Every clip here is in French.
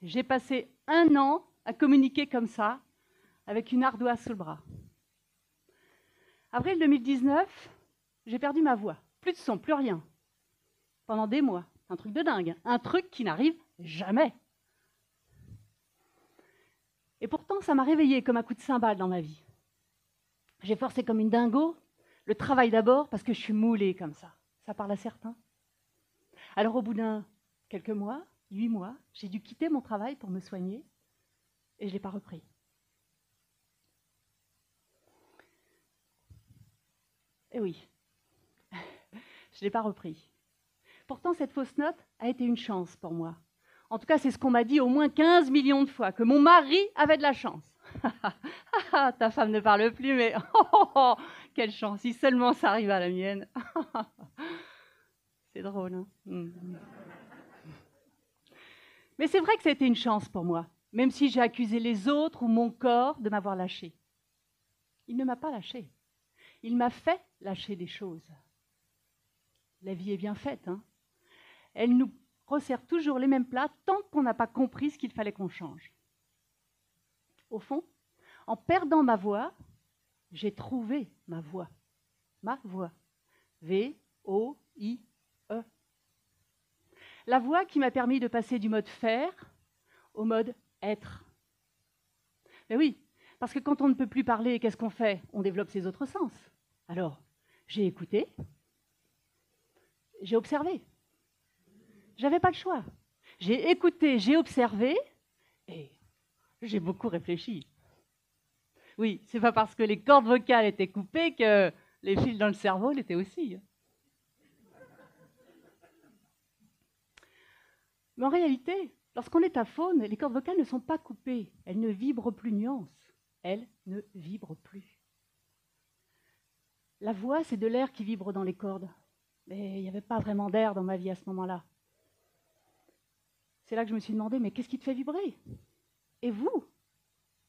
J'ai passé 1 an à communiquer comme ça, avec une ardoise sous le bras. Avril 2019, j'ai perdu ma voix. Plus de son, plus rien. Pendant des mois. Un truc de dingue. Un truc qui n'arrive jamais. Et pourtant, ça m'a réveillée comme un coup de cymbale dans ma vie. J'ai forcé comme une dingo. Le travail d'abord, parce que je suis moulée comme ça. Ça parle à certains. Alors au bout quelques mois, 8 mois, j'ai dû quitter mon travail pour me soigner. Et je ne l'ai pas repris. Eh oui, je ne l'ai pas repris. Pourtant, cette fausse note a été une chance pour moi. En tout cas, c'est ce qu'on m'a dit au moins 15 millions de fois, que mon mari avait de la chance. Ta femme ne parle plus, mais quelle chance, si seulement ça arrive à la mienne. C'est drôle, hein. Mais c'est vrai que ça a été une chance pour moi, même si j'ai accusé les autres ou mon corps de m'avoir lâché. Il ne m'a pas lâché. Il m'a fait lâcher des choses. La vie est bien faite, hein. Elle nous resserre toujours les mêmes plats tant qu'on n'a pas compris ce qu'il fallait qu'on change. Au fond, en perdant ma voix, j'ai trouvé ma voix. Ma voix. V-O-I-E. La voix qui m'a permis de passer du mode faire au mode être. Mais oui, parce que quand on ne peut plus parler, qu'est-ce qu'on fait? On développe ses autres sens. Alors, j'ai écouté, j'ai observé. J'avais pas le choix. J'ai écouté, j'ai observé et j'ai beaucoup réfléchi. Oui, c'est pas parce que les cordes vocales étaient coupées que les fils dans le cerveau l'étaient aussi. Mais en réalité, lorsqu'on est aphone, les cordes vocales ne sont pas coupées. Elles ne vibrent plus nuance. Elles ne vibrent plus. La voix, c'est de l'air qui vibre dans les cordes. Mais il n'y avait pas vraiment d'air dans ma vie à ce moment-là. C'est là que je me suis demandé, mais qu'est-ce qui te fait vibrer? Et vous,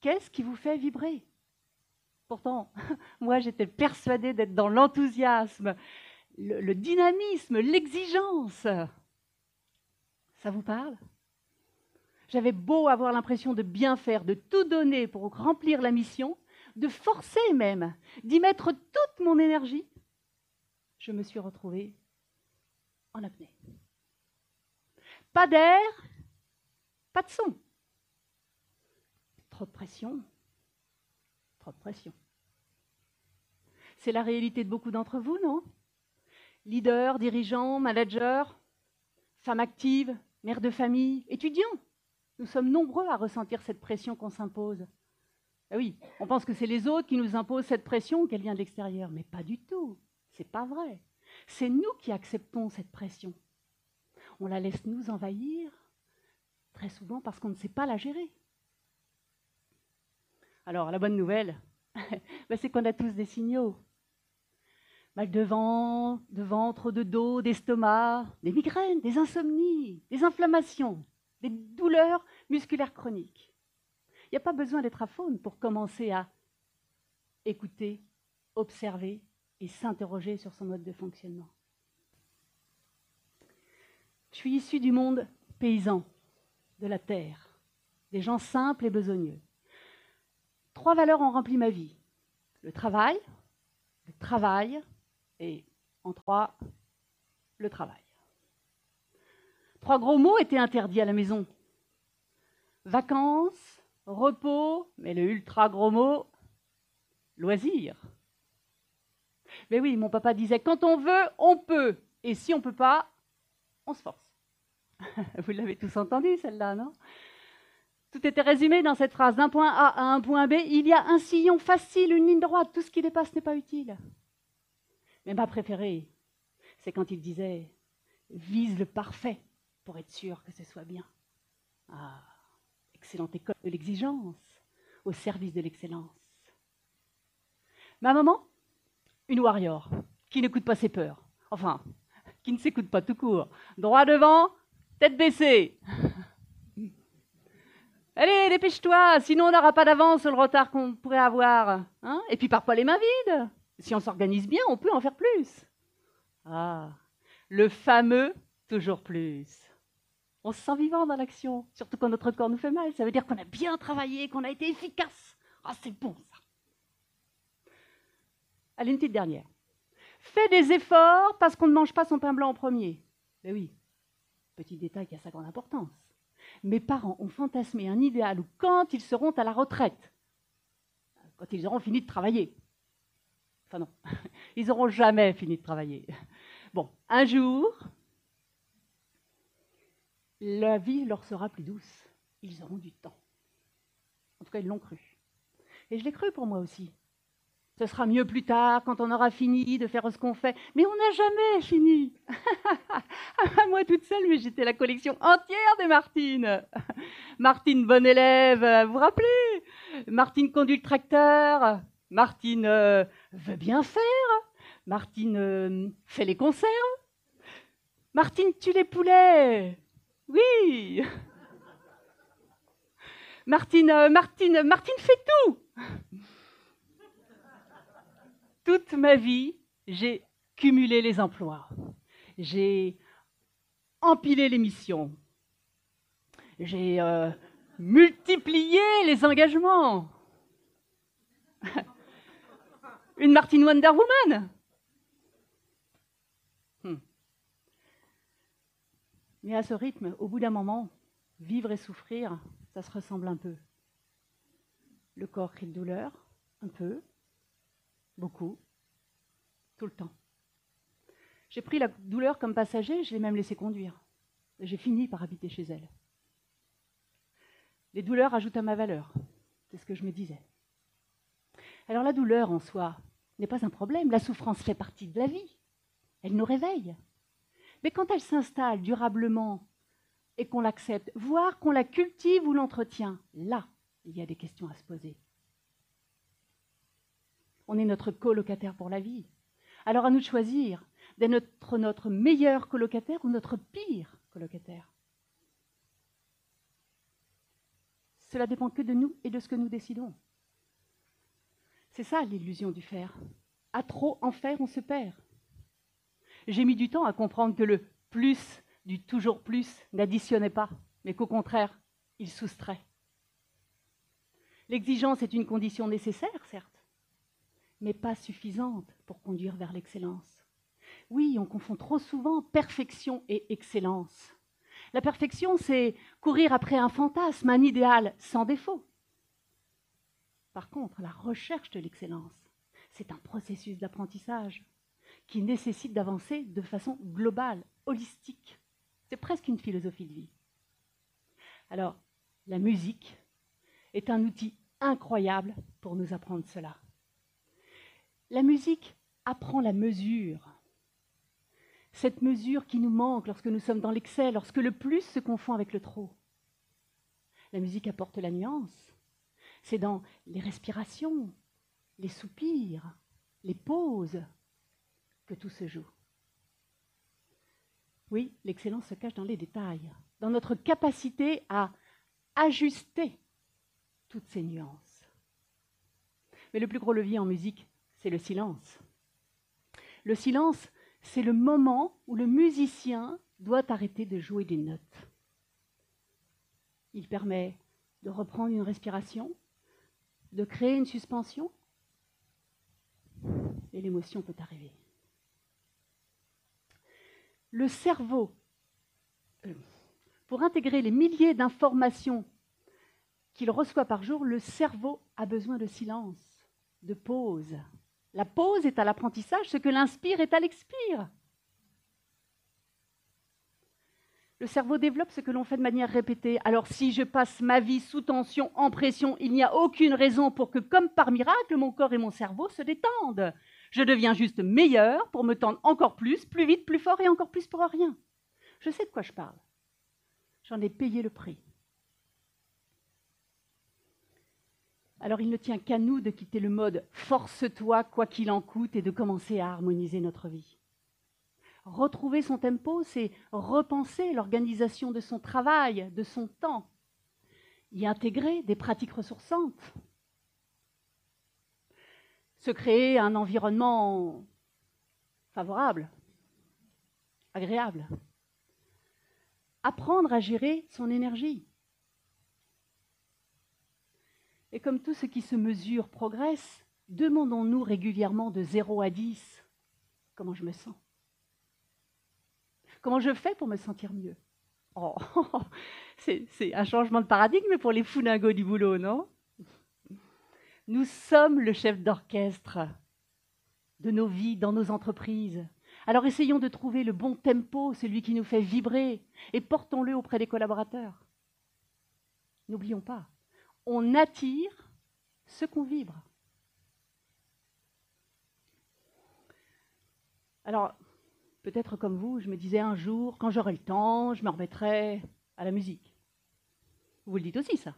qu'est-ce qui vous fait vibrer? Pourtant, moi, j'étais persuadée d'être dans l'enthousiasme, le dynamisme, l'exigence. Ça vous parle? J'avais beau avoir l'impression de bien faire, de tout donner pour remplir la mission, de forcer même, d'y mettre toute mon énergie, je me suis retrouvée en apnée. Pas d'air, pas de son. Trop de pression, trop de pression. C'est la réalité de beaucoup d'entre vous, non? Leaders, dirigeants, managers, femmes actives, mères de famille, étudiants. Nous sommes nombreux à ressentir cette pression qu'on s'impose. Ah oui, on pense que c'est les autres qui nous imposent cette pression, qu'elle vient de l'extérieur, mais pas du tout. C'est pas vrai. C'est nous qui acceptons cette pression. On la laisse nous envahir, très souvent parce qu'on ne sait pas la gérer. Alors, la bonne nouvelle, c'est qu'on a tous des signaux. Mal de ventre, de dos, d'estomac, des migraines, des insomnies, des inflammations, des douleurs musculaires chroniques. Il n'y a pas besoin d'être aphone pour commencer à écouter, observer et s'interroger sur son mode de fonctionnement. Je suis issue du monde paysan, de la terre, des gens simples et besogneux. 3 valeurs ont rempli ma vie. Le travail et en 3, le travail. 3 gros mots étaient interdits à la maison. Vacances, repos, mais le ultra gros mot, loisirs. Mais oui, mon papa disait, quand on veut, on peut. Et si on ne peut pas, on se force. Vous l'avez tous entendu, celle-là, non? Tout était résumé dans cette phrase. D'un point A à un point B, il y a un sillon facile, une ligne droite. Tout ce qui dépasse n'est pas utile. Mais ma préférée, c'est quand il disait « vise le parfait pour être sûr que ce soit bien ». Ah, excellente école de l'exigence, au service de l'excellence. Ma maman, une warrior, qui n'écoute pas ses peurs. Enfin, qui ne s'écoute pas tout court. Droit devant, tête baissée. Allez, dépêche-toi, sinon on n'aura pas d'avance sur le retard qu'on pourrait avoir. Hein? Et puis pars pas les mains vides. Si on s'organise bien, on peut en faire plus. Ah, le fameux toujours plus. On se sent vivant dans l'action, surtout quand notre corps nous fait mal. Ça veut dire qu'on a bien travaillé, qu'on a été efficace. Ah, c'est bon ça. Allez, une petite dernière. Fais des efforts parce qu'on ne mange pas son pain blanc en premier. Ben oui, petit détail qui a sa grande importance. Mes parents ont fantasmé un idéal où quand ils seront à la retraite, quand ils auront fini de travailler, enfin non, ils n'auront jamais fini de travailler. Bon, un jour, la vie leur sera plus douce. Ils auront du temps. En tout cas, ils l'ont cru. Et je l'ai cru pour moi aussi. Ce sera mieux plus tard, quand on aura fini de faire ce qu'on fait. Mais on n'a jamais fini. Moi toute seule, mais j'étais la collection entière des Martine. Martine, bonne élève, vous vous rappelez? Martine conduit le tracteur. Martine veut bien faire. Martine fait les conserves. Martine tue les poulets. Oui. Martine fait tout. Toute ma vie, j'ai cumulé les emplois. J'ai empilé les missions. J'ai multiplié les engagements. Une Martine Wonder Woman. Mais à ce rythme, au bout d'un moment, vivre et souffrir, ça se ressemble un peu. Le corps crie de douleur, un peu, beaucoup, tout le temps. J'ai pris la douleur comme passager, je l'ai même laissé conduire. J'ai fini par habiter chez elle. Les douleurs ajoutent à ma valeur, c'est ce que je me disais. Alors la douleur en soi n'est pas un problème, la souffrance fait partie de la vie, elle nous réveille. Mais quand elle s'installe durablement et qu'on l'accepte, voire qu'on la cultive ou l'entretient, là, il y a des questions à se poser. On est notre colocataire pour la vie. Alors à nous de choisir d'être notre meilleur colocataire ou notre pire colocataire. Cela dépend que de nous et de ce que nous décidons. C'est ça l'illusion du faire. À trop en faire, on se perd. J'ai mis du temps à comprendre que le plus du toujours plus n'additionnait pas, mais qu'au contraire, il soustrait. L'exigence est une condition nécessaire, certes, mais pas suffisante pour conduire vers l'excellence. Oui, on confond trop souvent perfection et excellence. La perfection, c'est courir après un fantasme, un idéal sans défaut. Par contre, la recherche de l'excellence, c'est un processus d'apprentissage qui nécessite d'avancer de façon globale, holistique. C'est presque une philosophie de vie. Alors, la musique est un outil incroyable pour nous apprendre cela. La musique apprend la mesure. Cette mesure qui nous manque lorsque nous sommes dans l'excès, lorsque le plus se confond avec le trop. La musique apporte la nuance. C'est dans les respirations, les soupirs, les pauses que tout se joue. Oui, l'excellence se cache dans les détails, dans notre capacité à ajuster toutes ces nuances. Mais le plus gros levier en musique, c'est le silence. Le silence, c'est le moment où le musicien doit arrêter de jouer des notes. Il permet de reprendre une respiration, de créer une suspension, et l'émotion peut arriver. Le cerveau, pour intégrer les milliers d'informations qu'il reçoit par jour, le cerveau a besoin de silence, de pause. La pause est à l'apprentissage, ce que l'inspire est à l'expire. Le cerveau développe ce que l'on fait de manière répétée. Alors si je passe ma vie sous tension, en pression, il n'y a aucune raison pour que, comme par miracle, mon corps et mon cerveau se détendent. Je deviens juste meilleur pour me tendre encore plus vite, plus fort et encore plus pour rien. Je sais de quoi je parle. J'en ai payé le prix. Alors il ne tient qu'à nous de quitter le mode « force-toi quoi qu'il en coûte » et de commencer à harmoniser notre vie. Retrouver son tempo, c'est repenser l'organisation de son travail, de son temps, y intégrer des pratiques ressourçantes, se créer un environnement favorable, agréable, apprendre à gérer son énergie. Et comme tout ce qui se mesure progresse, demandons-nous régulièrement de 0 à 10 comment je me sens. Comment je fais pour me sentir mieux? Oh, c'est un changement de paradigme pour les foulingos du boulot, non? Nous sommes le chef d'orchestre de nos vies, dans nos entreprises. Alors essayons de trouver le bon tempo, celui qui nous fait vibrer, et portons-le auprès des collaborateurs. N'oublions pas, on attire ce qu'on vibre. Alors, peut-être comme vous, je me disais un jour, quand j'aurai le temps, je me remettrai à la musique. Vous le dites aussi, ça,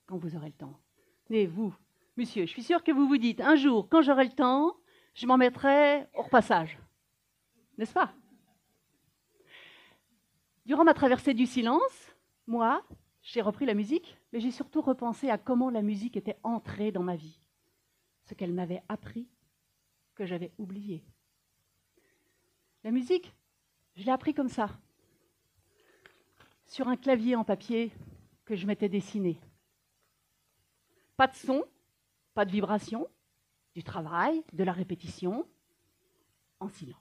quand vous aurez le temps. Mais vous, monsieur, je suis sûre que vous vous dites, un jour, quand j'aurai le temps, je m'en mettrai au repassage. N'est-ce pas? Durant ma traversée du silence, moi, j'ai repris la musique, mais j'ai surtout repensé à comment la musique était entrée dans ma vie. Ce qu'elle m'avait appris, que j'avais oublié. La musique, je l'ai appris comme ça, sur un clavier en papier que je m'étais dessiné. Pas de son, pas de vibration, du travail, de la répétition, en silence.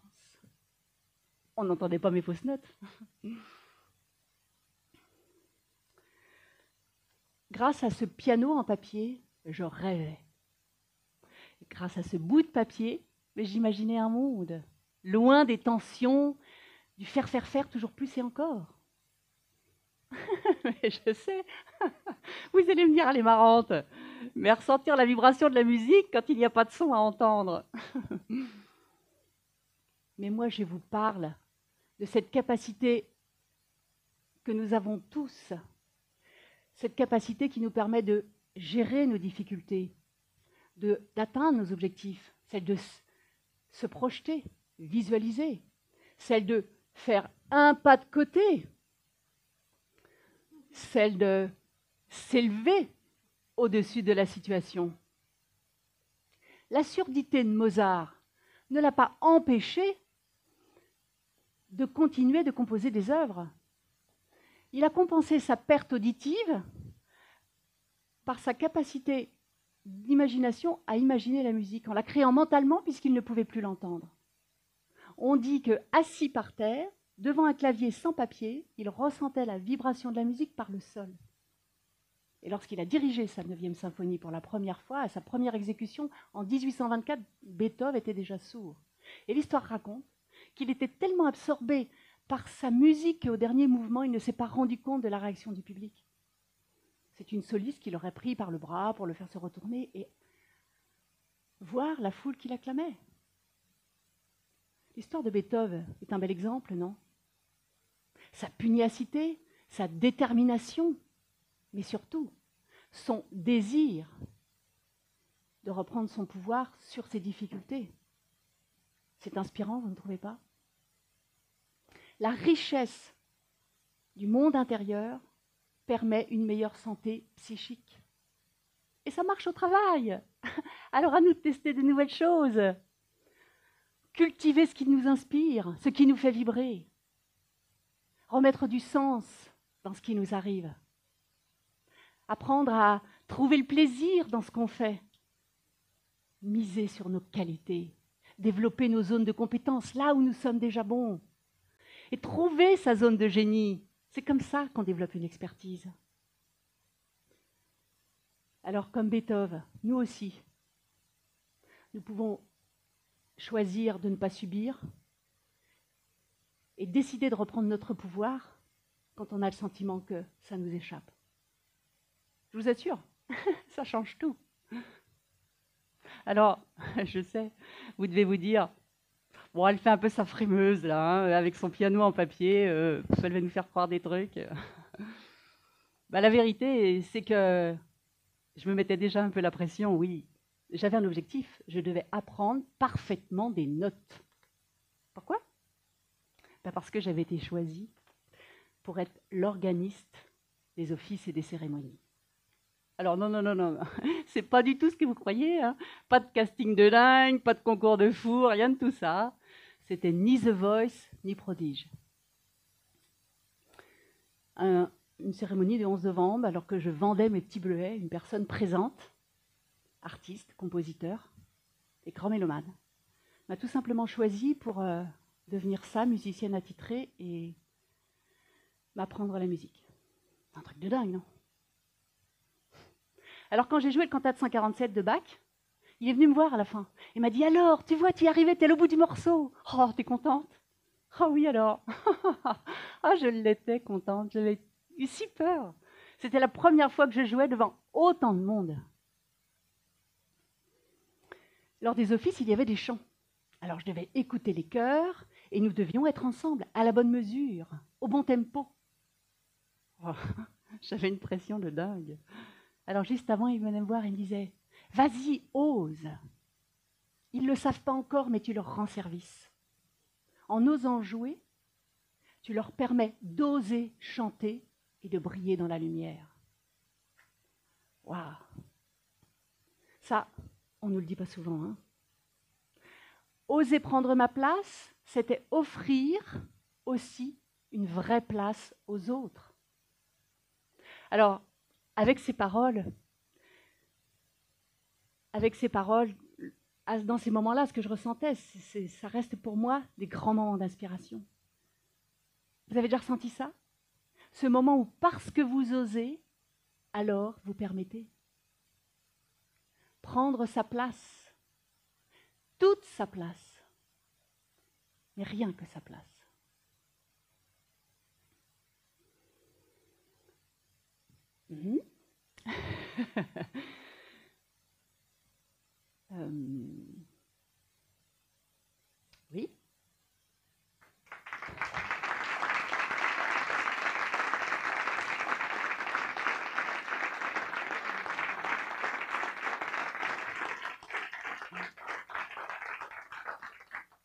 On n'entendait pas mes fausses notes. Grâce à ce piano en papier, je rêvais. Et grâce à ce bout de papier, j'imaginais un monde, loin des tensions, du faire, toujours plus et encore. Mais je sais, vous allez me dire, elle est marrante, mais ressentir la vibration de la musique quand il n'y a pas de son à entendre. Mais moi, je vous parle de cette capacité que nous avons tous, cette capacité qui nous permet de gérer nos difficultés, d'atteindre nos objectifs, celle de se projeter, visualiser, celle de faire un pas de côté, celle de s'élever au-dessus de la situation. La surdité de Mozart ne l'a pas empêché de continuer de composer des œuvres. Il a compensé sa perte auditive par sa capacité d'imagination à imaginer la musique, en la créant mentalement puisqu'il ne pouvait plus l'entendre. On dit que, assis par terre, devant un clavier sans papier, il ressentait la vibration de la musique par le sol. Et lorsqu'il a dirigé sa 9e symphonie pour la première fois, à sa première exécution, en 1824, Beethoven était déjà sourd. Et l'histoire raconte qu'il était tellement absorbé par sa musique qu'au dernier mouvement, il ne s'est pas rendu compte de la réaction du public. C'est une soliste qui l'aurait pris par le bras pour le faire se retourner et voir la foule qui l'acclamait. L'histoire de Beethoven est un bel exemple, non? Sa pugnacité, sa détermination, mais surtout son désir de reprendre son pouvoir sur ses difficultés. C'est inspirant, vous ne trouvez pas? La richesse du monde intérieur permet une meilleure santé psychique. Et ça marche au travail. Alors à nous de tester de nouvelles choses. Cultiver ce qui nous inspire, ce qui nous fait vibrer. Remettre du sens dans ce qui nous arrive. Apprendre à trouver le plaisir dans ce qu'on fait. Miser sur nos qualités. Développer nos zones de compétences là où nous sommes déjà bons. Et trouver sa zone de génie. C'est comme ça qu'on développe une expertise. Alors, comme Beethoven, nous aussi, nous pouvons choisir de ne pas subir et décider de reprendre notre pouvoir quand on a le sentiment que ça nous échappe. Je vous assure, ça change tout. Alors, je sais, vous devez vous dire, bon, elle fait un peu sa frimeuse, là, hein, avec son piano en papier, elle va nous faire croire des trucs. Bah, la vérité, c'est que je me mettais déjà un peu la pression, oui. J'avais un objectif, je devais apprendre parfaitement des notes. Pourquoi? Bah, parce que j'avais été choisie pour être l'organiste des offices et des cérémonies. Alors non, c'est pas du tout ce que vous croyez, hein. Pas de casting de dingue, pas de concours de fou, rien de tout ça. C'était ni The Voice, ni Prodige. une cérémonie du 11 novembre, alors que je vendais mes petits bleuets, une personne présente, artiste, compositeur et grand mélomane, m'a tout simplement choisi pour devenir ça, musicienne attitrée, et m'apprendre la musique. Un truc de dingue, non? Alors quand j'ai joué le cantate 147 de Bach, il est venu me voir à la fin. Il m'a dit: alors, tu vois, tu y es arrivée, t'es au bout du morceau. Oh, t'es contente? Ah oui, alors. Ah, je l'étais contente, j'avais eu si peur. C'était la première fois que je jouais devant autant de monde. Lors des offices, il y avait des chants. Alors je devais écouter les chœurs et nous devions être ensemble, à la bonne mesure, au bon tempo. Oh, j'avais une pression de dingue. Alors juste avant, il venait me voir et il me disait: vas-y, ose. Ils ne le savent pas encore, mais tu leur rends service. En osant jouer, tu leur permets d'oser chanter et de briller dans la lumière. Waouh! Ça, on ne nous le dit pas souvent, hein. Oser prendre ma place, c'était offrir aussi une vraie place aux autres. Alors, avec ces paroles, dans ces moments-là, ce que je ressentais, ça reste pour moi des grands moments d'inspiration. Vous avez déjà ressenti ça? Ce moment où, parce que vous osez, alors vous permettez. Prendre sa place, toute sa place, mais rien que sa place. Oui.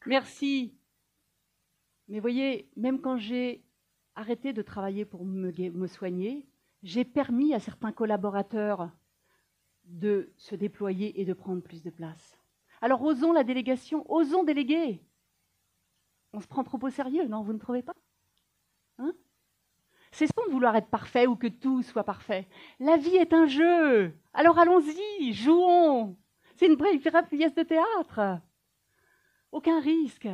Merci. Mais voyez, même quand j'ai arrêté de travailler pour me soigner, j'ai permis à certains collaborateurs de se déployer et de prendre plus de place. Alors osons la délégation, osons déléguer. On se prend trop au sérieux, non? Vous ne trouvez pas? Hein? Cessons de vouloir être parfait ou que tout soit parfait. La vie est un jeu. Alors allons-y, jouons. C'est une vraie pièce de théâtre. Aucun risque.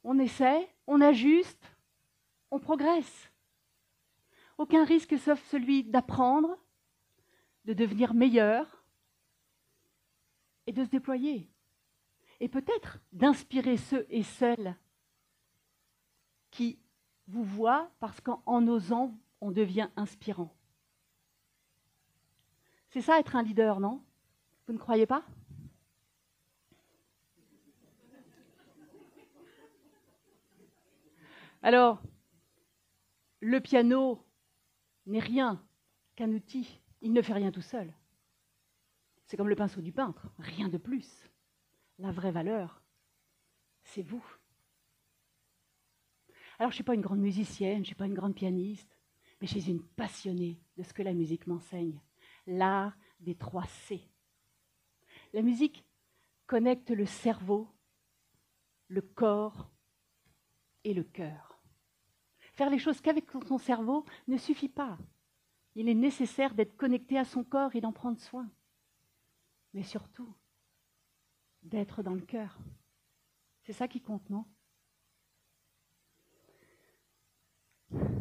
On essaie, on ajuste, on progresse. Aucun risque sauf celui d'apprendre, de devenir meilleur et de se déployer. Et peut-être d'inspirer ceux et celles qui vous voient, parce qu'en osant, on devient inspirant. C'est ça être un leader, non? Vous ne croyez pas? Alors, le piano n'est rien qu'un outil. Il ne fait rien tout seul. C'est comme le pinceau du peintre, rien de plus. La vraie valeur, c'est vous. Alors, je ne suis pas une grande musicienne, je ne suis pas une grande pianiste, mais je suis une passionnée de ce que la musique m'enseigne. L'art des 3 C. La musique connecte le cerveau, le corps et le cœur. Faire les choses qu'avec son cerveau ne suffit pas. Il est nécessaire d'être connecté à son corps et d'en prendre soin. Mais surtout, d'être dans le cœur. C'est ça qui compte, non?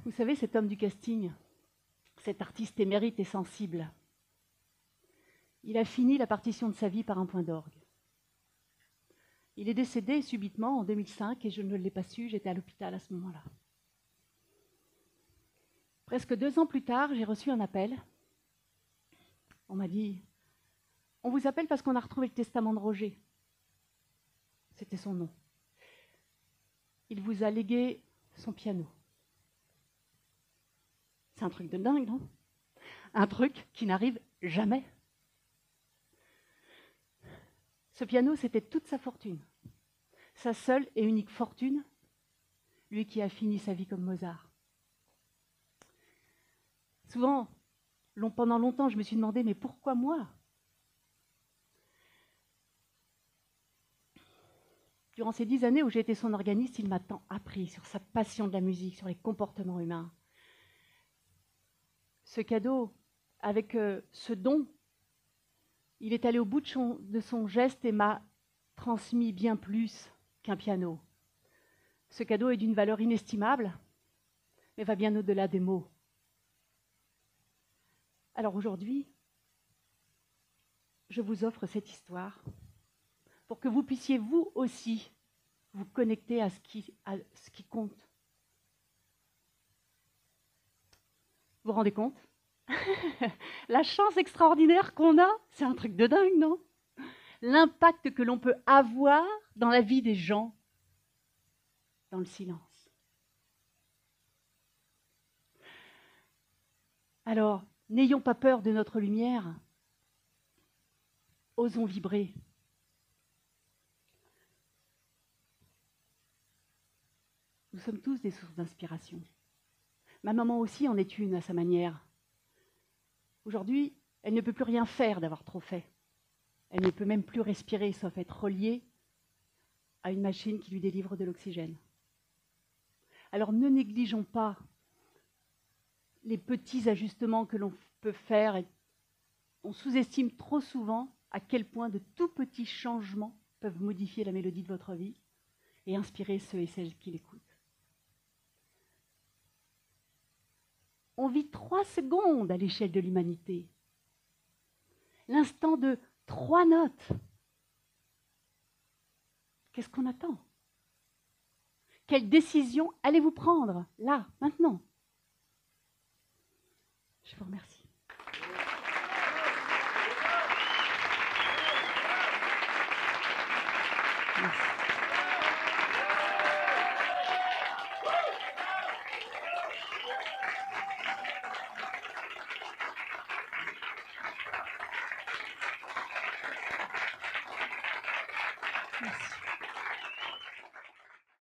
Vous savez, cet homme du casting, cet artiste émérite et sensible, il a fini la partition de sa vie par un point d'orgue. Il est décédé subitement en 2005 et je ne l'ai pas su, j'étais à l'hôpital à ce moment-là. Presque 2 ans plus tard, j'ai reçu un appel. On m'a dit: on vous appelle parce qu'on a retrouvé le testament de Roger. C'était son nom. Il vous a légué son piano. C'est un truc de dingue, non? Un truc qui n'arrive jamais. Ce piano, c'était toute sa fortune. Sa seule et unique fortune, lui qui a fini sa vie comme Mozart. Souvent, pendant longtemps, je me suis demandé, mais pourquoi moi? Durant ces 10 années où j'ai été son organiste, il m'a tant appris sur sa passion de la musique, sur les comportements humains. ce cadeau, avec ce don, il est allé au bout de son geste et m'a transmis bien plus qu'un piano. Ce cadeau est d'une valeur inestimable, mais va bien au-delà des mots. Alors aujourd'hui, je vous offre cette histoire pour que vous puissiez vous aussi vous connecter à ce qui compte. Vous vous rendez compte? La chance extraordinaire qu'on a, c'est un truc de dingue, non? L'impact que l'on peut avoir dans la vie des gens, dans le silence. Alors, n'ayons pas peur de notre lumière, osons vibrer. Nous sommes tous des sources d'inspiration. Ma maman aussi en est une à sa manière. Aujourd'hui, elle ne peut plus rien faire d'avoir trop fait. Elle ne peut même plus respirer, sauf être reliée à une machine qui lui délivre de l'oxygène. Alors ne négligeons pas les petits ajustements que l'on peut faire. On sous-estime trop souvent à quel point de tout petits changements peuvent modifier la mélodie de votre vie et inspirer ceux et celles qui l'écoutent. On vit 3 secondes à l'échelle de l'humanité. L'instant de 3 notes. Qu'est-ce qu'on attend? Quelle décision allez-vous prendre, là, maintenant? Je vous remercie.